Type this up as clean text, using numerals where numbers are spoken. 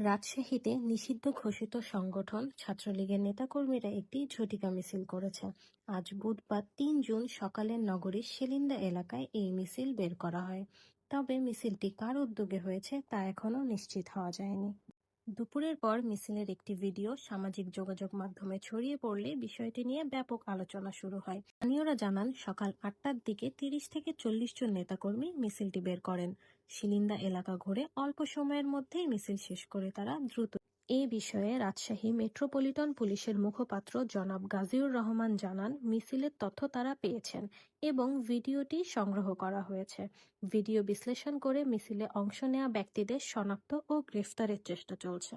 রাজশাহীতে নিষিদ্ধ ঘোষিত সংগঠন ছাত্রলীগের নেতাকর্মীরা একটি ঝটিকা মিছিল করেছে। আজ বুধবার ৩ জুন সকালে নগরীর সেলিন্দা এলাকায় এই মিছিল বের করা হয়। তবে মিছিলটি কার উদ্যোগে হয়েছে তা এখনও নিশ্চিত হওয়া যায়নি। দুপুরের পর মিছিলের একটি ভিডিও সামাজিক যোগাযোগ মাধ্যমে ছড়িয়ে পড়লে বিষয়টি নিয়ে ব্যাপক আলোচনা শুরু হয়। স্থানীয়রা জানান, সকাল ৮টার দিকে ৩০ থেকে ৪০ জন নেতাকর্মী মিছিলটি বের করেন। শিলিন্দা এলাকা ঘুরে অল্প সময়ের মধ্যেই মিছিল শেষ করে তারা দ্রুত। এ বিষয়ে রাজশাহী মেট্রোপলিটন পুলিশের মুখপাত্র জনাব গাজীউর রহমান জানান, মিছিলের তথ্য তারা পেয়েছেন এবং ভিডিওটি সংগ্রহ করা হয়েছে। ভিডিও বিশ্লেষণ করে মিছিলে অংশ নেওয়া ব্যক্তিদের শনাক্ত ও গ্রেফতারের চেষ্টা চলছে।